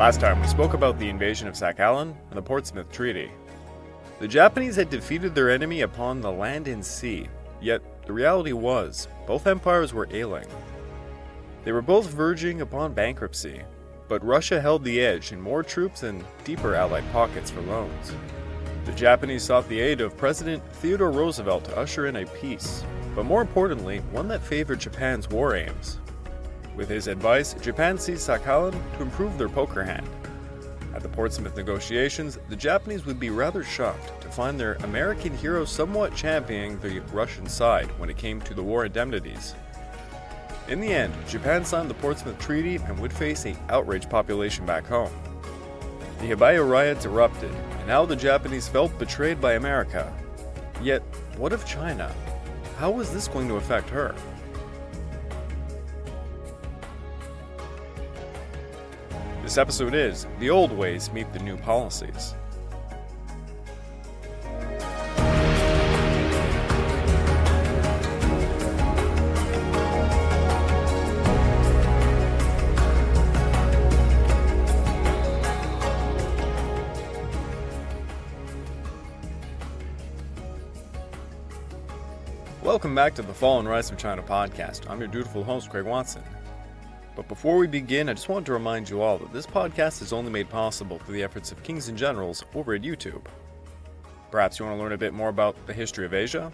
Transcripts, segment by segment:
Last time we spoke about the invasion of Sakhalin and the Portsmouth Treaty. The Japanese had defeated their enemy upon the land and sea, yet the reality was, both empires were ailing. They were both verging upon bankruptcy, but Russia held the edge in more troops and deeper allied pockets for loans. The Japanese sought the aid of President Theodore Roosevelt to usher in a peace, but more importantly, one that favored Japan's war aims. With his advice, Japan seized Sakhalin to improve their poker hand. At the Portsmouth negotiations, the Japanese would be rather shocked to find their American hero somewhat championing the Russian side when it came to the war indemnities. In the end, Japan signed the Portsmouth Treaty and would face an outraged population back home. The Hibaya riots erupted, and now the Japanese felt betrayed by America. Yet, what of China? How was this going to affect her? This episode is The Old Ways Meet the New Policies. Welcome back to the Fall and Rise of China podcast. I'm your dutiful host, Craig Watson. But before we begin, I just wanted to remind you all that this podcast is only made possible through the efforts of Kings and Generals over at YouTube. Perhaps you want to learn a bit more about the history of Asia?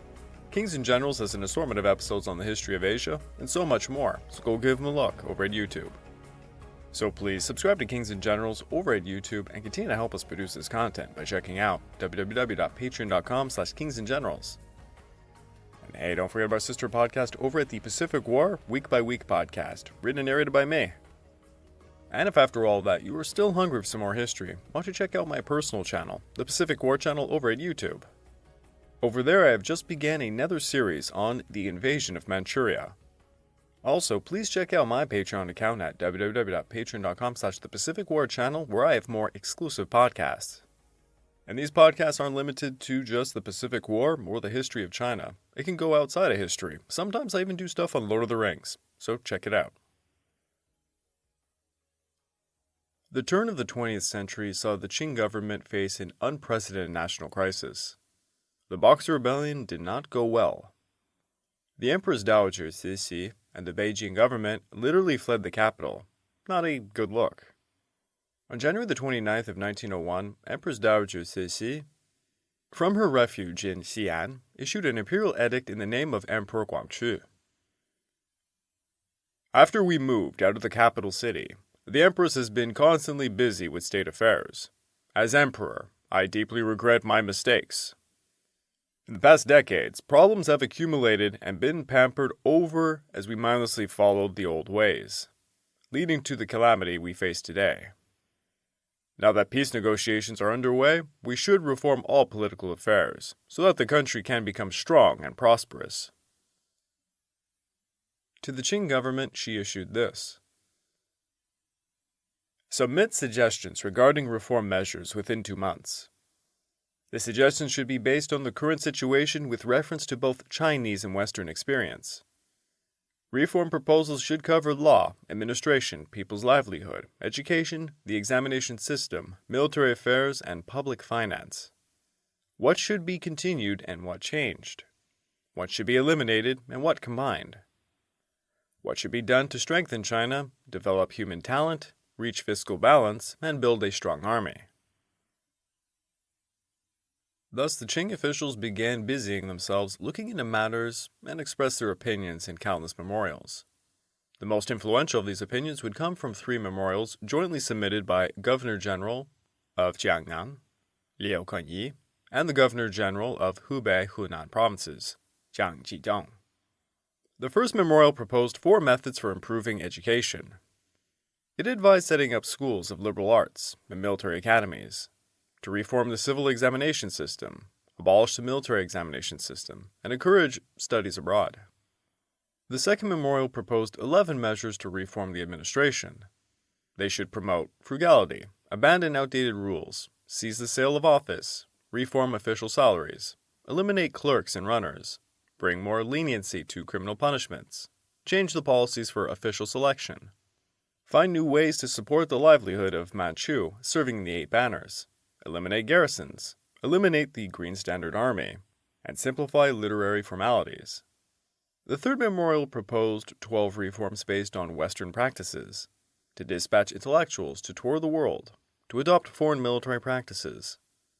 Kings and Generals has an assortment of episodes on the history of Asia, and so much more, so go give them a look over at YouTube. So please subscribe to Kings and Generals over at YouTube and continue to help us produce this content by checking out www.patreon.com/kingsandgenerals. And hey, don't forget about our sister podcast over at the Pacific War Week by Week podcast, written and narrated by me. And if after all that you are still hungry for some more history, why don't you check out my personal channel, the Pacific War channel over at YouTube. Over there I have just began another series on the invasion of Manchuria. Also, please check out my Patreon account at www.patreon.com/thepacificwarchannel where I have more exclusive podcasts. And these podcasts aren't limited to just the Pacific War or the history of China. It can go outside of history. Sometimes I even do stuff on Lord of the Rings, so check it out. The turn of the 20th century saw the Qing government face an unprecedented national crisis. The Boxer Rebellion did not go well. The Empress Dowager Cixi and the Beijing government literally fled the capital. Not a good look. On January the 29th of 1901, Empress Dowager Cixi, from her refuge in Xi'an, issued an imperial edict in the name of Emperor Guangxu. After we moved out of the capital city, the Empress has been constantly busy with state affairs. As Emperor, I deeply regret my mistakes. In the past decades, problems have accumulated and been pampered over as we mindlessly followed the old ways, leading to the calamity we face today. Now that peace negotiations are underway, we should reform all political affairs, so that the country can become strong and prosperous. To the Qing government, she issued this: submit suggestions regarding reform measures within 2 months. The suggestions should be based on the current situation with reference to both Chinese and Western experience. Reform proposals should cover law, administration, people's livelihood, education, the examination system, military affairs, and public finance. What should be continued and what changed? What should be eliminated and what combined? What should be done to strengthen China, develop human talent, reach fiscal balance, and build a strong army? Thus, the Qing officials began busying themselves looking into matters and expressed their opinions in countless memorials. The most influential of these opinions would come from 3 memorials jointly submitted by Governor-General of Jiangnan, Liu Kunyi, and the Governor-General of Hubei Hunan provinces, Jiang Jidong. The first memorial proposed 4 methods for improving education. It advised setting up schools of liberal arts and military academies, to reform the civil examination system, abolish the military examination system, and encourage studies abroad. The second memorial proposed 11 measures to reform the administration. They should promote frugality, abandon outdated rules, seize the sale of office, reform official salaries, eliminate clerks and runners, bring more leniency to criminal punishments, change the policies for official selection, find new ways to support the livelihood of Manchu serving the 8 banners, eliminate garrisons, eliminate the Green Standard Army, and simplify literary formalities. The third memorial proposed 12 reforms based on Western practices, to dispatch intellectuals to tour the world, to adopt foreign military practices,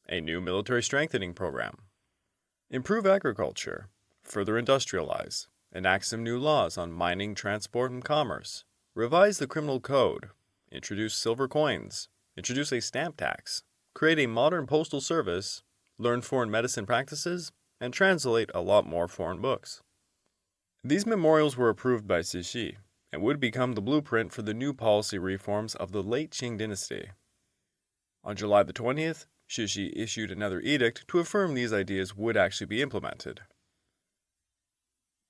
a new military strengthening program, improve agriculture, further industrialize, enact some new laws on mining, transport, and commerce, revise the criminal code, introduce silver coins, introduce a stamp tax, create a modern postal service, learn foreign medicine practices, and translate a lot more foreign books. These memorials were approved by Cixi and would become the blueprint for the new policy reforms of the late Qing Dynasty. On July the 20th, Cixi issued another edict to affirm these ideas would actually be implemented.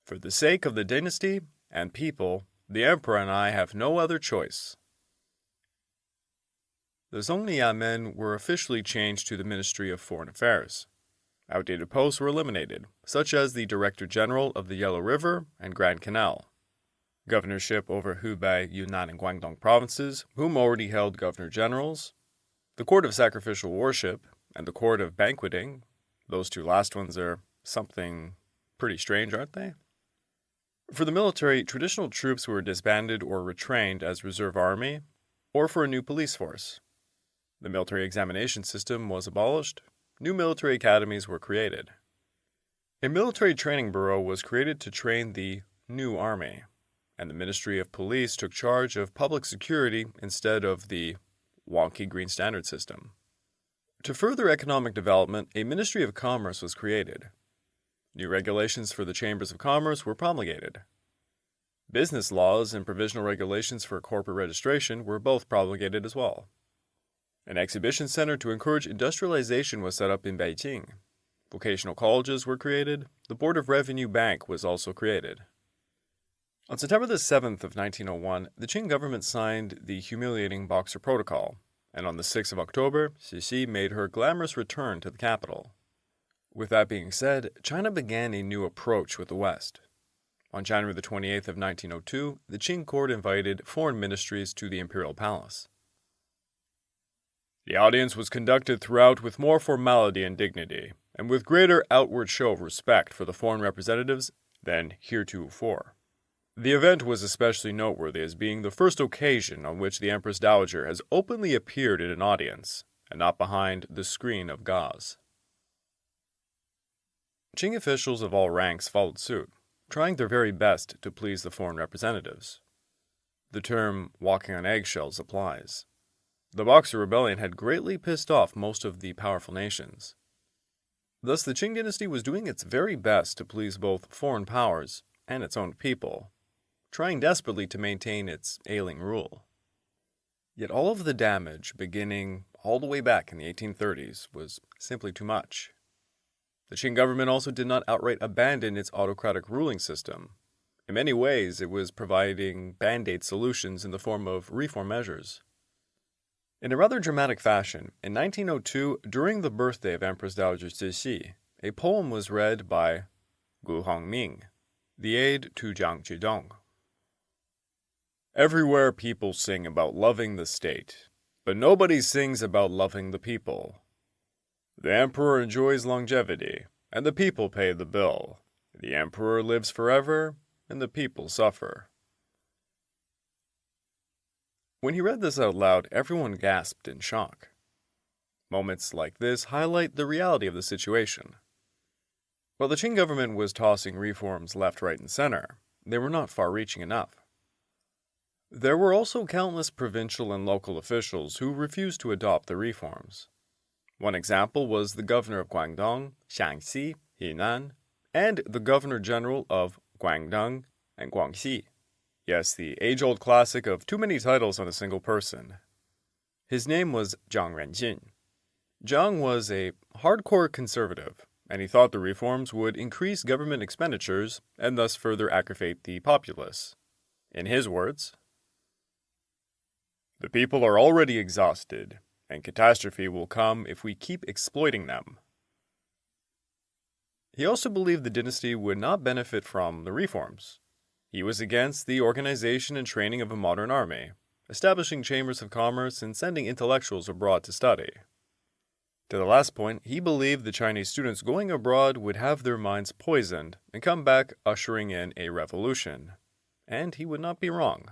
For the sake of the dynasty and people, the emperor and I have no other choice. The Sun Yat-sen were officially changed to the Ministry of Foreign Affairs. Outdated posts were eliminated, such as the Director General of the Yellow River and Grand Canal, governorship over Hubei, Yunnan, and Guangdong provinces, whom already held governor generals, the Court of Sacrificial Worship, and the Court of Banqueting. Those 2 last ones are something pretty strange, aren't they? For the military, traditional troops were disbanded or retrained as reserve army, or for a new police force. The military examination system was abolished. New military academies were created. A military training bureau was created to train the new army, and the Ministry of Police took charge of public security instead of the wonky Green Standard system. To further economic development, a Ministry of Commerce was created. New regulations for the Chambers of Commerce were promulgated. Business laws and provisional regulations for corporate registration were both promulgated as well. An exhibition center to encourage industrialization was set up in Beijing. Vocational colleges were created. The Board of Revenue Bank was also created. On September the 7th of 1901, the Qing government signed the humiliating Boxer Protocol, and on the 6th of October, Cixi made her glamorous return to the capital. With that being said, China began a new approach with the West. On January the 28th of 1902, the Qing court invited foreign ministries to the imperial palace. The audience was conducted throughout with more formality and dignity, and with greater outward show of respect for the foreign representatives than heretofore. The event was especially noteworthy as being the first occasion on which the Empress Dowager has openly appeared in an audience, and not behind the screen of gauze. Qing officials of all ranks followed suit, trying their very best to please the foreign representatives. The term walking on eggshells applies. The Boxer Rebellion had greatly pissed off most of the powerful nations. Thus, the Qing dynasty was doing its very best to please both foreign powers and its own people, trying desperately to maintain its ailing rule. Yet all of the damage, beginning all the way back in the 1830s, was simply too much. The Qing government also did not outright abandon its autocratic ruling system. In many ways, it was providing band-aid solutions in the form of reform measures. In a rather dramatic fashion, in 1902, during the birthday of Empress Dowager Cixi, a poem was read by Gu Hongming, the aide to Jiang Zhidong. Everywhere people sing about loving the state, but nobody sings about loving the people. The emperor enjoys longevity, and the people pay the bill. The emperor lives forever, and the people suffer. When he read this out loud, everyone gasped in shock. Moments like this highlight the reality of the situation. While the Qing government was tossing reforms left, right, and center, they were not far-reaching enough. There were also countless provincial and local officials who refused to adopt the reforms. One example was the governor of Guangdong, Shaanxi, Henan, and the governor-general of Guangdong and Guangxi. Yes, the age-old classic of too many titles on a single person. His name was Zhang Renjin. Zhang was a hardcore conservative, and he thought the reforms would increase government expenditures and thus further aggravate the populace. In his words, "The people are already exhausted, and catastrophe will come if we keep exploiting them." He also believed the dynasty would not benefit from the reforms. He was against the organization and training of a modern army, establishing chambers of commerce and sending intellectuals abroad to study. To the last point, he believed the Chinese students going abroad would have their minds poisoned and come back ushering in a revolution. And he would not be wrong.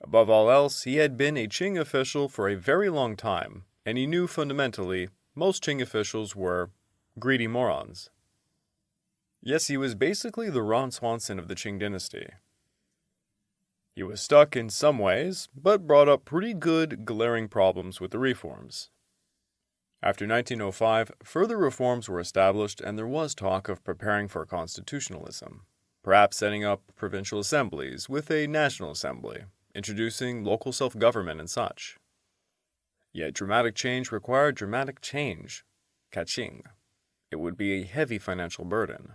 Above all else, he had been a Qing official for a very long time, and he knew fundamentally most Qing officials were greedy morons. Yes, he was basically the Ron Swanson of the Qing Dynasty. He was stuck in some ways, but brought up pretty good glaring problems with the reforms. After 1905, further reforms were established and there was talk of preparing for constitutionalism, perhaps setting up provincial assemblies with a national assembly, introducing local self-government and such. Yet dramatic change required dramatic change, Qing. It would be a heavy financial burden.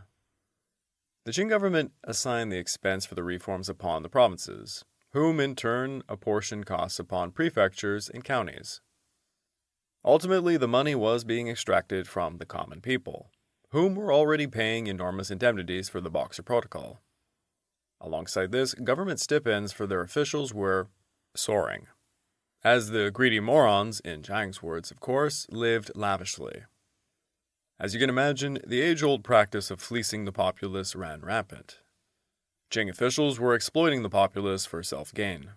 The Qing government assigned the expense for the reforms upon the provinces, whom in turn apportioned costs upon prefectures and counties. Ultimately, the money was being extracted from the common people, whom were already paying enormous indemnities for the Boxer Protocol. Alongside this, government stipends for their officials were soaring, as the greedy morons, in Chang's words of course, lived lavishly. As you can imagine, the age-old practice of fleecing the populace ran rampant. Qing officials were exploiting the populace for self-gain.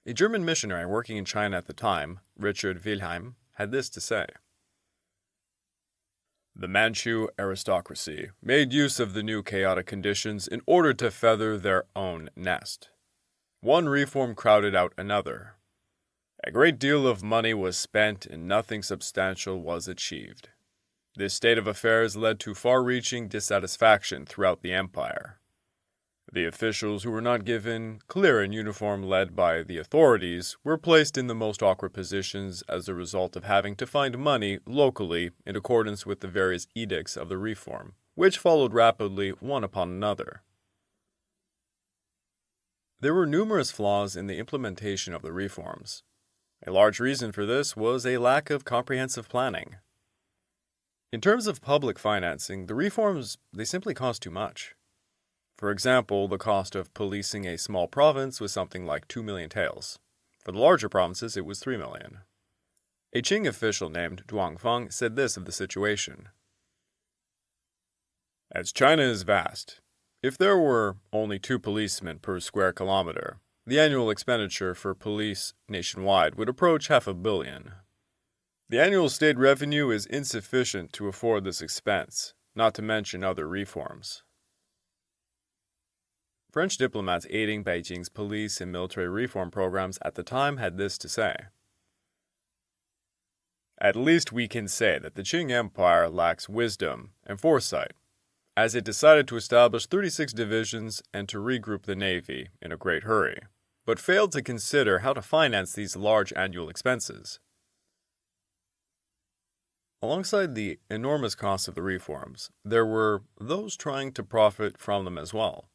A German missionary working in China at the time, Richard Wilhelm, had this to say. The Manchu aristocracy made use of the new chaotic conditions in order to feather their own nest. One reform crowded out another. A great deal of money was spent and nothing substantial was achieved. This state of affairs led to far-reaching dissatisfaction throughout the empire. The officials who were not given clear and uniform led by the authorities were placed in the most awkward positions as a result of having to find money locally in accordance with the various edicts of the reform, which followed rapidly one upon another. There were numerous flaws in the implementation of the reforms. A large reason for this was a lack of comprehensive planning. In terms of public financing, the reforms, they simply cost too much. For example, the cost of policing a small province was something like 2 million taels. For the larger provinces, it was 3 million. A Qing official named Duang Feng said this of the situation. As China is vast, if there were only 2 policemen per square kilometer, the annual expenditure for police nationwide would approach 500 million. The annual state revenue is insufficient to afford this expense, not to mention other reforms. French diplomats aiding Beijing's police and military reform programs at the time had this to say. At least we can say that the Qing Empire lacks wisdom and foresight, as it decided to establish 36 divisions and to regroup the navy in a great hurry, but failed to consider how to finance these large annual expenses. Alongside the enormous costs of the reforms, there were those trying to profit from them as well.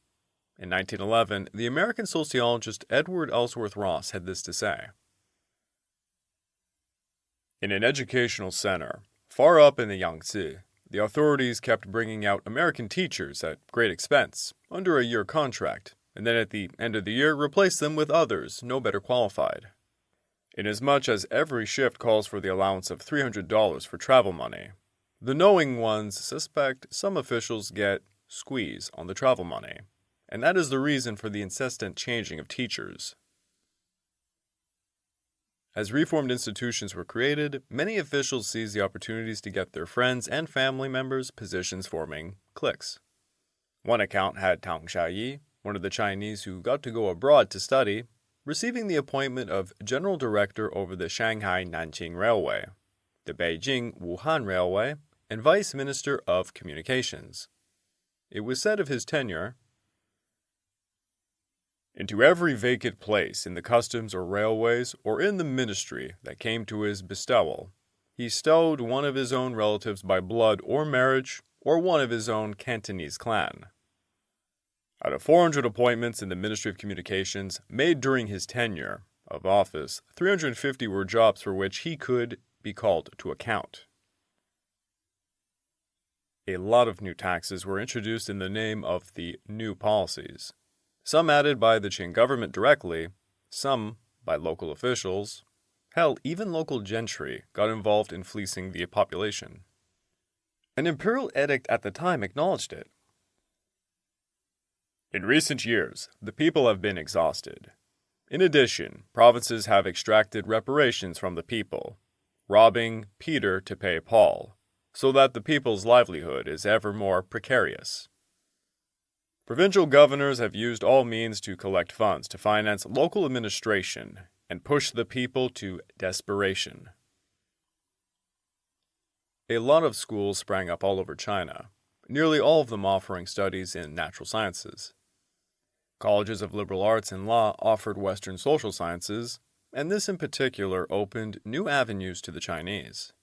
In 1911, the American sociologist Edward Ellsworth Ross had this to say. In an educational center, far up in the Yangtze, the authorities kept bringing out American teachers at great expense, under a year contract, and then at the end of the year replaced them with others no better qualified. Inasmuch as every shift calls for the allowance of $300 for travel money, the knowing ones suspect some officials get squeeze on the travel money, and that is the reason for the incessant changing of teachers. As reformed institutions were created, many officials seized the opportunities to get their friends and family members positions forming cliques. One account had Tang Xiaoyi, one of the Chinese who got to go abroad to study, receiving the appointment of General Director over the Shanghai-Nanjing Railway, the Beijing-Wuhan Railway, and Vice Minister of Communications. It was said of his tenure, into every vacant place in the customs or railways or in the ministry that came to his bestowal, he stowed one of his own relatives by blood or marriage or one of his own Cantonese clan. Out of 400 appointments in the Ministry of Communications made during his tenure of office, 350 were jobs for which he could be called to account. A lot of new taxes were introduced in the name of the new policies. Some added by the Qing government directly, some by local officials. Hell, even local gentry got involved in fleecing the population. An imperial edict at the time acknowledged it. In recent years, the people have been exhausted. In addition, provinces have extracted reparations from the people, robbing Peter to pay Paul, so that the people's livelihood is ever more precarious. Provincial governors have used all means to collect funds to finance local administration and push the people to desperation. A lot of schools sprang up all over China, nearly all of them offering studies in natural sciences. Colleges of liberal arts and law offered Western social sciences, and this in particular opened new avenues to the Chinese.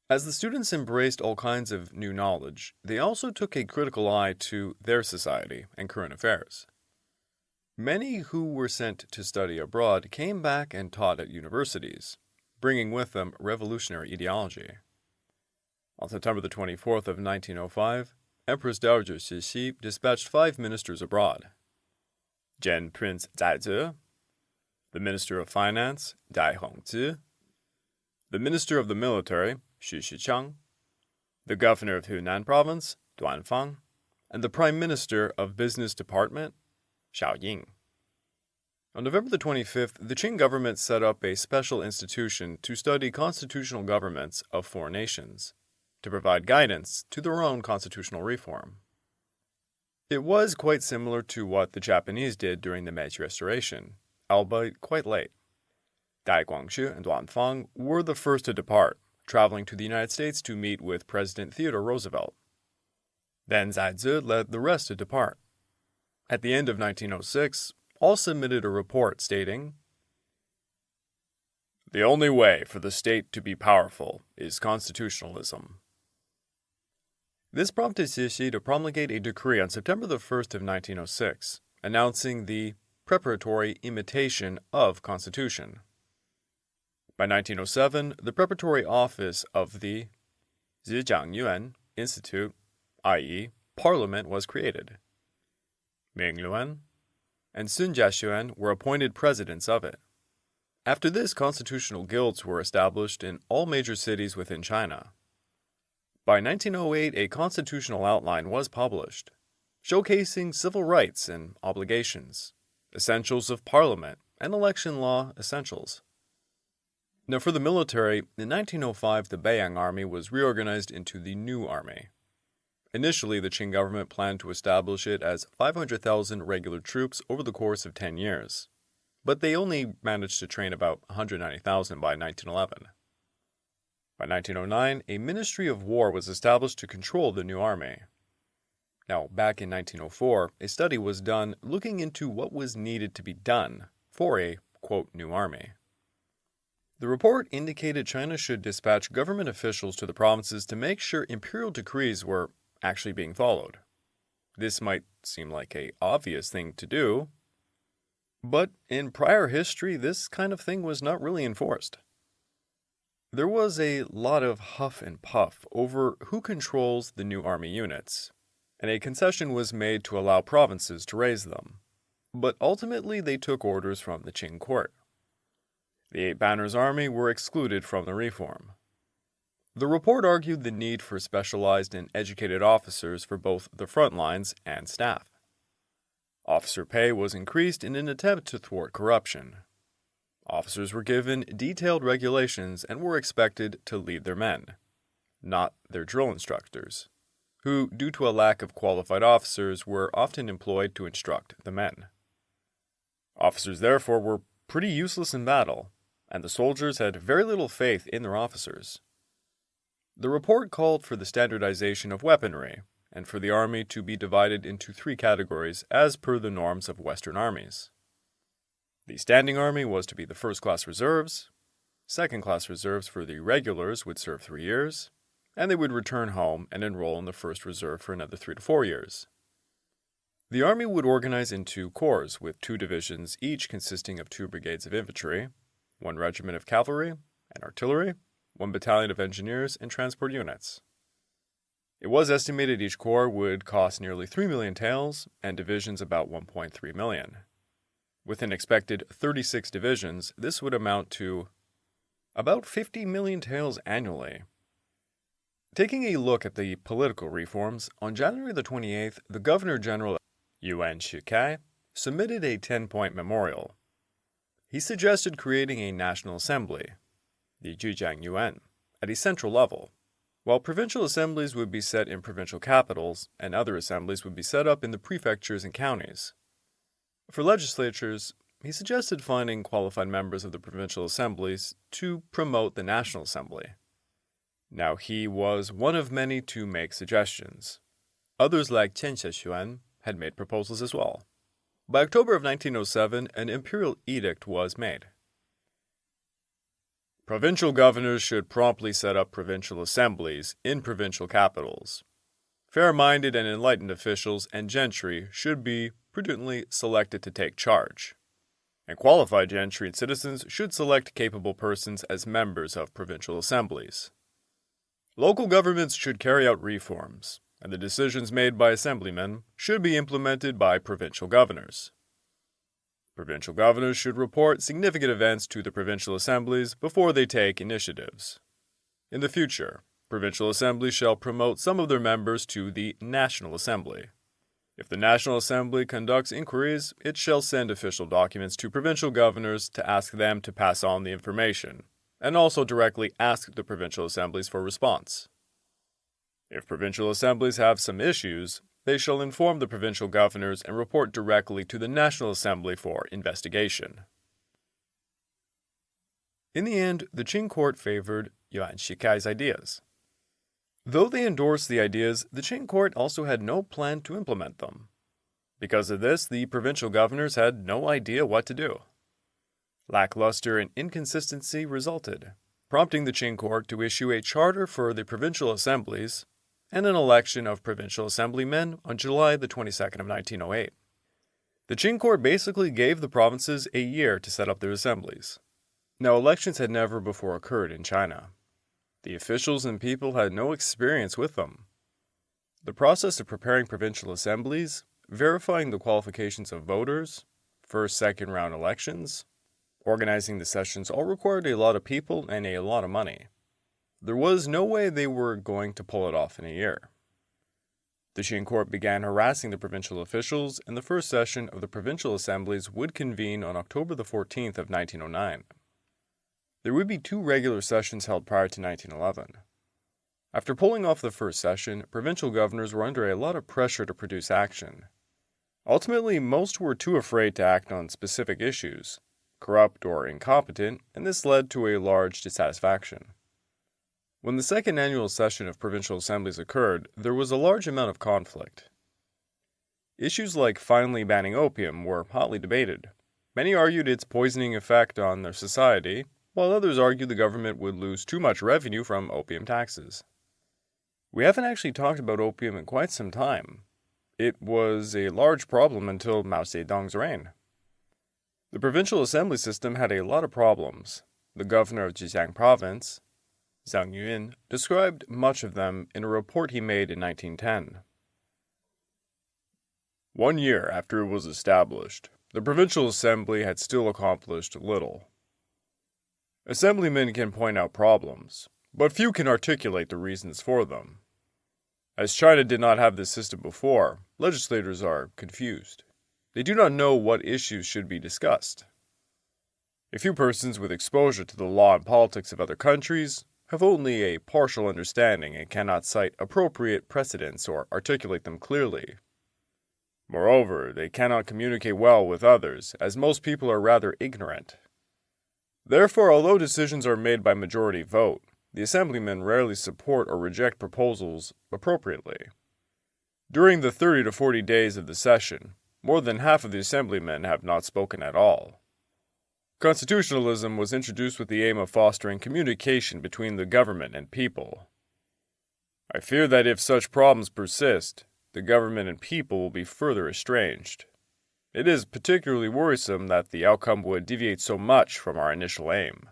As the students embraced all kinds of new knowledge, they also took a critical eye to their society and current affairs. Many who were sent to study abroad came back and taught at universities, bringing with them revolutionary ideology. On September the 24th of 1905, Empress Dowager Cixi dispatched 5 ministers abroad. Gen Prince Zaizi, the Minister of Finance, Dai Hongzhi, the Minister of the Military, Xu Shichang, the Governor of Hunan Province, Duan Fang, and the Prime Minister of Business Department, Xiao Ying. On November the 25th, the Qing government set up a special institution to study constitutional governments of foreign nations, to provide guidance to their own constitutional reform. It was quite similar to what the Japanese did during the Meiji Restoration, albeit quite late. Dai Guangxu and Duan Fang were the first to depart, traveling to the United States to meet with President Theodore Roosevelt. Then Zaizi led the rest to depart. At the end of 1906, all submitted a report stating, "The only way for the state to be powerful is constitutionalism." This prompted Cixi to promulgate a decree on September the 1st of 1906, announcing the preparatory imitation of Constitution. By 1907, the preparatory office of the Zhijiangyuan Institute, i.e., Parliament, was created. Ming Yuan and Sun Yat-sen were appointed presidents of it. After this, constitutional guilds were established in all major cities within China. By 1908, a constitutional outline was published, showcasing civil rights and obligations, essentials of parliament, and election law essentials. Now, for the military, in 1905, the Beiyang Army was reorganized into the New Army. Initially, the Qing government planned to establish it as 500,000 regular troops over the course of 10 years, but they only managed to train about 190,000 by 1911. By 1909, a Ministry of War was established to control the new army. Now, back in 1904, a study was done looking into what was needed to be done for a, quote, new army. The report indicated China should dispatch government officials to the provinces to make sure imperial decrees were actually being followed. This might seem like an obvious thing to do, but in prior history, this kind of thing was not really enforced. There was a lot of huff and puff over who controls the new army units, and a concession was made to allow provinces to raise them. But ultimately, they took orders from the Qing court. The Eight Banners Army were excluded from the reform. The report argued the need for specialized and educated officers for both the front lines and staff. Officer pay was increased in an attempt to thwart corruption. Officers were given detailed regulations and were expected to lead their men, not their drill instructors, who, due to a lack of qualified officers, were often employed to instruct the men. Officers, therefore, were pretty useless in battle, and the soldiers had very little faith in their officers. The report called for the standardization of weaponry, and for the army to be divided into 3 categories as per the norms of Western armies. The standing army was to be the first-class reserves, second-class reserves for the regulars would serve 3 years, and they would return home and enroll in the first reserve for another 3 to 4 years. The army would organize into corps with 2 divisions, each consisting of 2 brigades of infantry, 1 regiment of cavalry and artillery, 1 battalion of engineers and transport units. It was estimated each corps would cost nearly 3 million taels and divisions about 1.3 million. With an expected 36 divisions, this would amount to about 50 million taels annually. Taking a look at the political reforms, on January the 28th, the Governor-General Yuan Shikai submitted a 10-point memorial. He suggested creating a national assembly, the Zhujiang Yuan, at a central level, while provincial assemblies would be set in provincial capitals and other assemblies would be set up in the prefectures and counties. For legislatures, he suggested finding qualified members of the provincial assemblies to promote the National Assembly. Now he was one of many to make suggestions. Others like Chen Xiaxuan had made proposals as well. By October of 1907, an imperial edict was made. Provincial governors should promptly set up provincial assemblies in provincial capitals. Fair-minded and enlightened officials and gentry should be prudently selected to take charge, and qualified gentry and citizens should select capable persons as members of provincial assemblies. Local governments should carry out reforms, and the decisions made by assemblymen should be implemented by provincial governors. Provincial governors should report significant events to the provincial assemblies before they take initiatives. In the future, provincial assemblies shall promote some of their members to the National Assembly. If the National Assembly conducts inquiries, it shall send official documents to provincial governors to ask them to pass on the information, and also directly ask the provincial assemblies for response. If provincial assemblies have some issues, they shall inform the provincial governors and report directly to the National Assembly for investigation. In the end, the Qing court favored Yuan Shikai's ideas. Though they endorsed the ideas, the Qing court also had no plan to implement them. Because of this, the provincial governors had no idea what to do. Lackluster and inconsistency resulted, prompting the Qing court to issue a charter for the provincial assemblies and an election of provincial assemblymen on July the 22nd of 1908. The Qing court basically gave the provinces a year to set up their assemblies. Now, elections had never before occurred in China. The officials and people had no experience with them. The process of preparing provincial assemblies, verifying the qualifications of voters, first, second round elections, organizing the sessions all required a lot of people and a lot of money. There was no way they were going to pull it off in a year. The Qing court began harassing the provincial officials, and the first session of the provincial assemblies would convene on October the 14th of 1909. There would be 2 regular sessions held prior to 1911. After pulling off the first session, provincial governors were under a lot of pressure to produce action. Ultimately, most were too afraid to act on specific issues, corrupt or incompetent, and this led to a large dissatisfaction. When the second annual session of provincial assemblies occurred, there was a large amount of conflict. Issues like finally banning opium were hotly debated. Many argued its poisoning effect on their society, while others argued the government would lose too much revenue from opium taxes. We haven't actually talked about opium in quite some time. It was a large problem until Mao Zedong's reign. The provincial assembly system had a lot of problems. The governor of Zhejiang province, Zhang Yun, described much of them in a report he made in 1910. 1 year after it was established, the provincial assembly had still accomplished little. Assemblymen can point out problems, but few can articulate the reasons for them. As China did not have this system before, legislators are confused. They do not know what issues should be discussed. A few persons with exposure to the law and politics of other countries have only a partial understanding and cannot cite appropriate precedents or articulate them clearly. Moreover, they cannot communicate well with others, as most people are rather ignorant. Therefore, although decisions are made by majority vote, the assemblymen rarely support or reject proposals appropriately. During the 30 to 40 days of the session, more than half of the assemblymen have not spoken at all. Constitutionalism was introduced with the aim of fostering communication between the government and people. I fear that if such problems persist, the government and people will be further estranged. It is particularly worrisome that the outcome would deviate so much from our initial aim.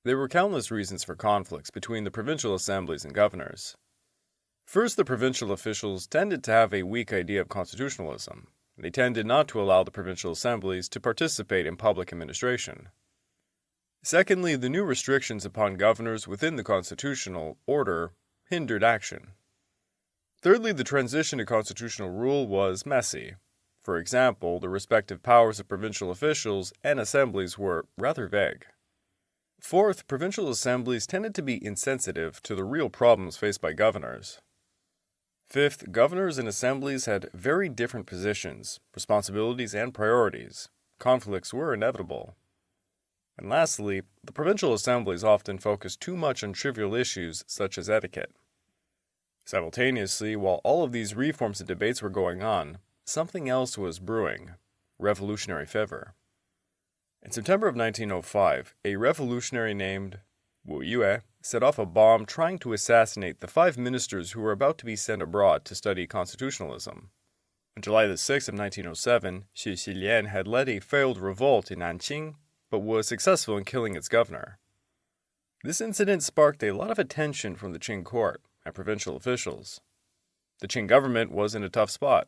There were countless reasons for conflicts between the provincial assemblies and governors. First, the provincial officials tended to have a weak idea of constitutionalism. and they tended not to allow the provincial assemblies to participate in public administration. Secondly, the new restrictions upon governors within the constitutional order hindered action. Thirdly, the transition to constitutional rule was messy. For example, the respective powers of provincial officials and assemblies were rather vague. Fourth, provincial assemblies tended to be insensitive to the real problems faced by governors. Fifth, governors and assemblies had very different positions, responsibilities, and priorities. Conflicts were inevitable. And lastly, the provincial assemblies often focused too much on trivial issues such as etiquette. Simultaneously, while all of these reforms and debates were going on, something else was brewing: revolutionary fervor. In September of 1905, a revolutionary named Wu Yue set off a bomb trying to assassinate the 5 ministers who were about to be sent abroad to study constitutionalism. On July the 6th of 1907, Xu Xilian had led a failed revolt in Nanqing, but was successful in killing its governor. This incident sparked a lot of attention from the Qing court and provincial officials. The Qing government was in a tough spot.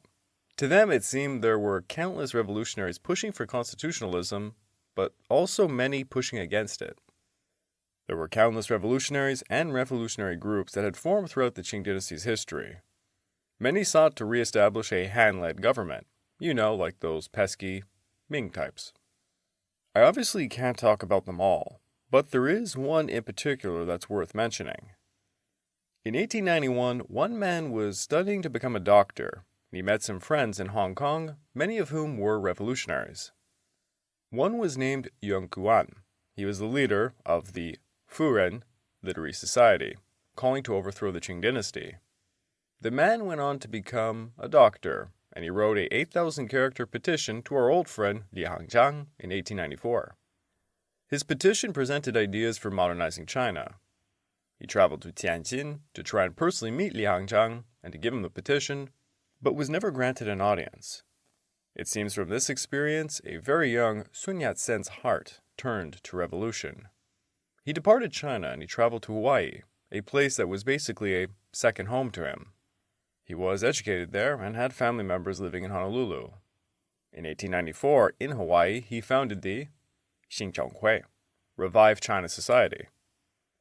To them, it seemed there were countless revolutionaries pushing for constitutionalism, but also many pushing against it. There were countless revolutionaries and revolutionary groups that had formed throughout the Qing Dynasty's history. Many sought to re-establish a Han-led government, like those pesky Ming types. I obviously can't talk about them all, but there is one in particular that's worth mentioning. In 1891, one man was studying to become a doctor, and he met some friends in Hong Kong, many of whom were revolutionaries. One was named Yuan Guan. He was the leader of the Furen Literary Society, calling to overthrow the Qing Dynasty. The man went on to become a doctor, and he wrote a 8,000-character petition to our old friend Li Hangzhang in 1894. His petition presented ideas for modernizing China. He traveled to Tianjin to try and personally meet Li Hangzhang and to give him the petition, but was never granted an audience. It seems from this experience, a very young Sun Yat-sen's heart turned to revolution. He departed China and he traveled to Hawaii, a place that was basically a second home to him. He was educated there and had family members living in Honolulu. In 1894, in Hawaii, he founded the Xinjiang Revive China Society.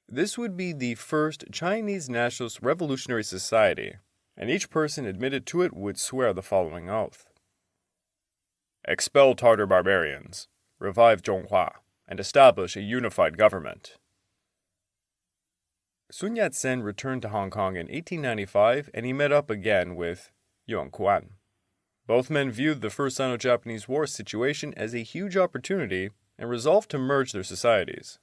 This would be the first Chinese nationalist revolutionary society, and each person admitted to it would swear the following oath: expel Tartar barbarians, revive Zhonghua, and establish a unified government. Sun Yat-sen returned to Hong Kong in 1895, and he met up again with Yuan Guan. Both men viewed the First Sino-Japanese War situation as a huge opportunity and resolved to merge their societies.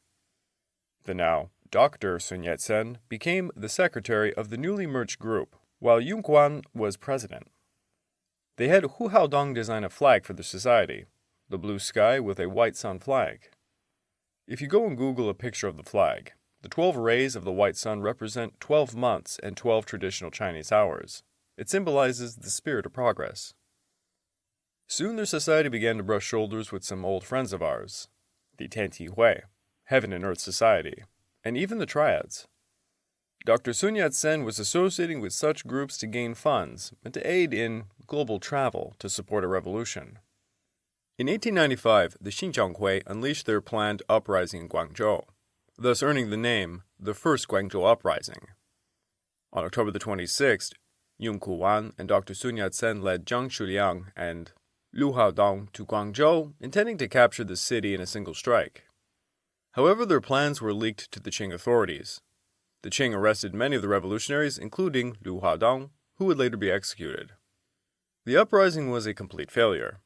The now Dr. Sun Yat-sen became the secretary of the newly merged group, while Yuan Guan was president. They had Hu Haodong design a flag for their society, the blue sky with a white sun flag. If you go and Google a picture of the flag, the 12 rays of the white sun represent 12 months and 12 traditional Chinese hours. It symbolizes the spirit of progress. Soon their society began to brush shoulders with some old friends of ours, the Tianti Hui, Heaven and Earth Society, and even the Triads. Dr. Sun Yat-sen was associating with such groups to gain funds and to aid in global travel to support a revolution. In 1895, the Xinjiang unleashed their planned uprising in Guangzhou, thus earning the name the First Guangzhou Uprising. On October the 26th, Yuan Guan and Dr. Sun Yat-sen led Zhang Shuliang and Liu Haodong to Guangzhou, intending to capture the city in a single strike. However, their plans were leaked to the Qing authorities. The Qing arrested many of the revolutionaries, including Liu Haodong, who would later be executed. The uprising was a complete failure.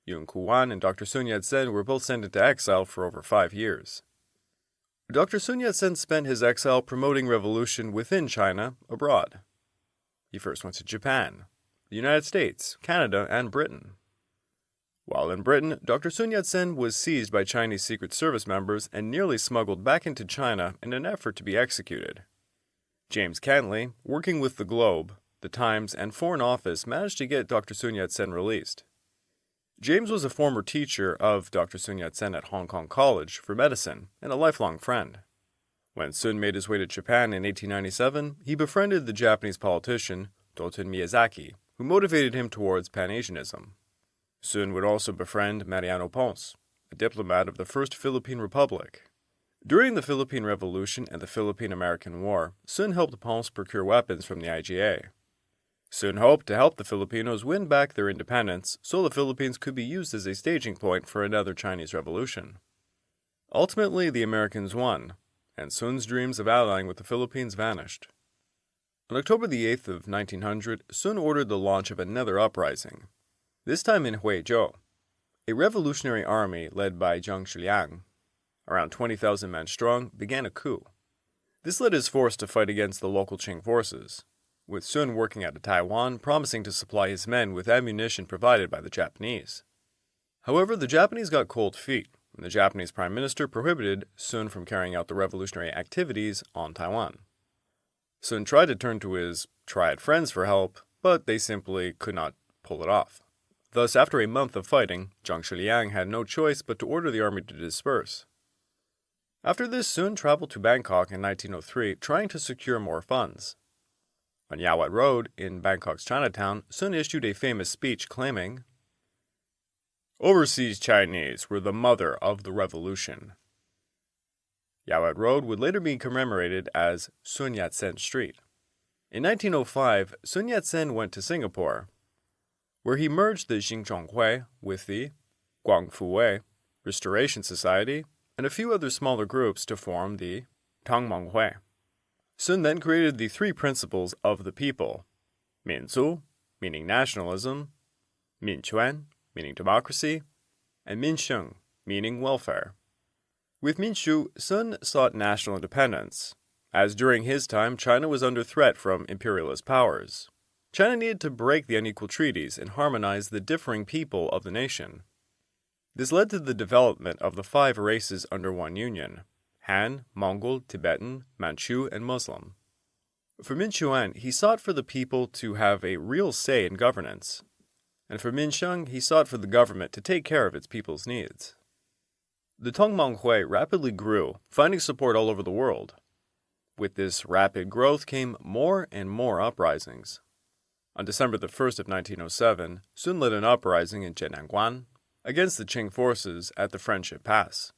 Yuan Guan and Dr. Sun Yat-sen were both sent into exile for over 5 years. Dr. Sun Yat-sen spent his exile promoting revolution within China abroad. He first went to Japan, the United States, Canada, and Britain. While in Britain, Dr. Sun Yat-sen was seized by Chinese Secret Service members and nearly smuggled back into China in an effort to be executed. James Cantley, working with the Globe, the Times, and Foreign Office, managed to get Dr. Sun Yat-sen released. James was a former teacher of Dr. Sun Yat-sen at Hong Kong College for medicine and a lifelong friend. When Sun made his way to Japan in 1897, he befriended the Japanese politician Toten Miyazaki, who motivated him towards Pan-Asianism. Sun would also befriend Mariano Ponce, a diplomat of the First Philippine Republic. During the Philippine Revolution and the Philippine-American War, Sun helped Ponce procure weapons from the IGA. Sun hoped to help the Filipinos win back their independence so the Philippines could be used as a staging point for another Chinese revolution. Ultimately, the Americans won, and Sun's dreams of allying with the Philippines vanished. On October the 8th of 1900, Sun ordered the launch of another uprising, this time in Huizhou. A revolutionary army led by Zhang Shiliang, around 20,000 men strong, began a coup. This led his force to fight against the local Qing forces, with Sun working out of Taiwan, promising to supply his men with ammunition provided by the Japanese. However, the Japanese got cold feet, and the Japanese Prime Minister prohibited Sun from carrying out the revolutionary activities on Taiwan. Sun tried to turn to his triad friends for help, but they simply could not pull it off. Thus, after a month of fighting, Zhang Shiliang had no choice but to order the army to disperse. After this, Sun traveled to Bangkok in 1903, trying to secure more funds. On Yawat Road, in Bangkok's Chinatown, Sun issued a famous speech claiming, "Overseas Chinese were the mother of the revolution." Yawat Road would later be commemorated as Sun Yat-sen Street. In 1905, Sun Yat-sen went to Singapore, where he merged the Xingzhonghui with the Guangfuwei Restoration Society and a few other smaller groups to form the Tangmenghui. Sun then created the three principles of the people: Minzu, meaning nationalism, Minquan, meaning democracy, and Minsheng, meaning welfare. With Minshu, Sun sought national independence, as during his time China was under threat from imperialist powers. China needed to break the unequal treaties and harmonize the differing people of the nation. This led to the development of the 5 races under one union: Han, Mongol, Tibetan, Manchu, and Muslim. For Minchuan, he sought for the people to have a real say in governance, and for Minsheng, he sought for the government to take care of its people's needs. The Tongmenghui rapidly grew, finding support all over the world. With this rapid growth came more and more uprisings. On December the 1st of 1907, Sun led an uprising in Jiananguan against the Qing forces at the Friendship Pass.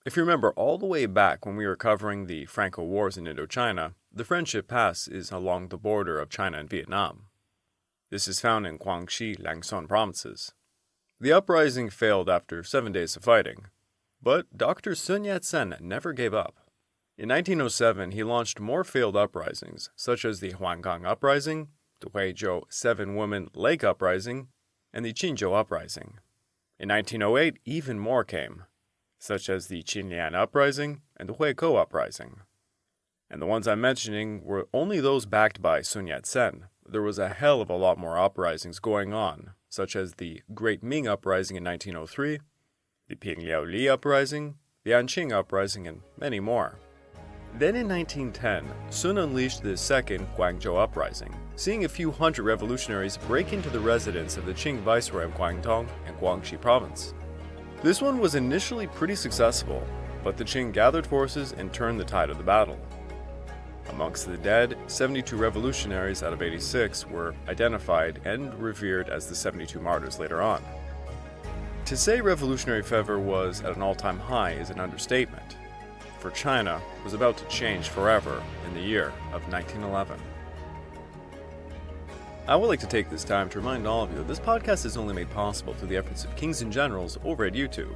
If you remember all the way back when we were covering the Franco Wars in Indochina, the Friendship Pass is along the border of China and Vietnam. This is found in Guangxi, Langson provinces. The uprising failed after 7 days of fighting, but Dr. Sun Yat-sen never gave up. In 1907, he launched more failed uprisings, such as the Huanggang Uprising, the Huizhou 7-Woman Lake Uprising, and the Qinzhou Uprising. In 1908, even more came, such as the Qinlian Uprising and the Huikou Uprising. And the ones I'm mentioning were only those backed by Sun Yat-sen. There was a hell of a lot more uprisings going on, such as the Great Ming Uprising in 1903, the Pingliao Li Uprising, the Anqing Uprising, and many more. Then in 1910, Sun unleashed the second Guangzhou Uprising, seeing a few hundred revolutionaries break into the residence of the Qing Viceroy of Guangdong and Guangxi Province. This one was initially pretty successful, but the Qing gathered forces and turned the tide of the battle. Amongst the dead, 72 revolutionaries out of 86 were identified and revered as the 72 martyrs later on. To say revolutionary fervor was at an all-time high is an understatement, for China was about to change forever in the year of 1911. I would like to take this time to remind all of you that this podcast is only made possible through the efforts of Kings and Generals over at YouTube.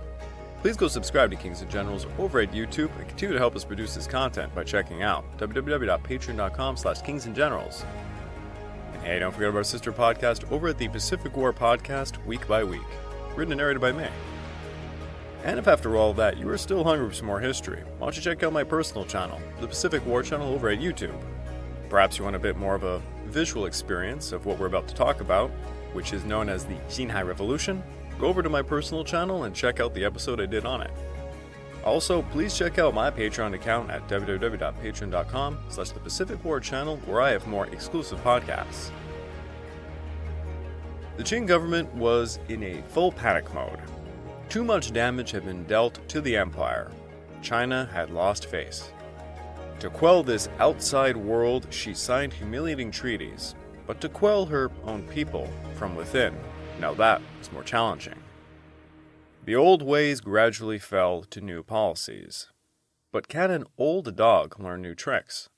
Please go subscribe to Kings and Generals over at YouTube and continue to help us produce this content by checking out www.patreon.com/kingsandgenerals. And hey, don't forget about our sister podcast over at the Pacific War Podcast Week by Week, written and narrated by me. And if after all that you are still hungry for some more history, why don't you check out my personal channel, the Pacific War Channel over at YouTube. Perhaps you want a bit more of a visual experience of what we're about to talk about, which is known as the Xinhai Revolution. Go over to my personal channel and check out the episode I did on it. Also, please check out my Patreon account at www.patreon.com/the Pacific War Channel, where I have more exclusive podcasts. The Qing government was in a full panic mode. Too much damage had been dealt to the empire. China had lost face. To quell this outside world, she signed humiliating treaties, but to quell her own people from within, now that was more challenging. The old ways gradually fell to new policies. But can an old dog learn new tricks?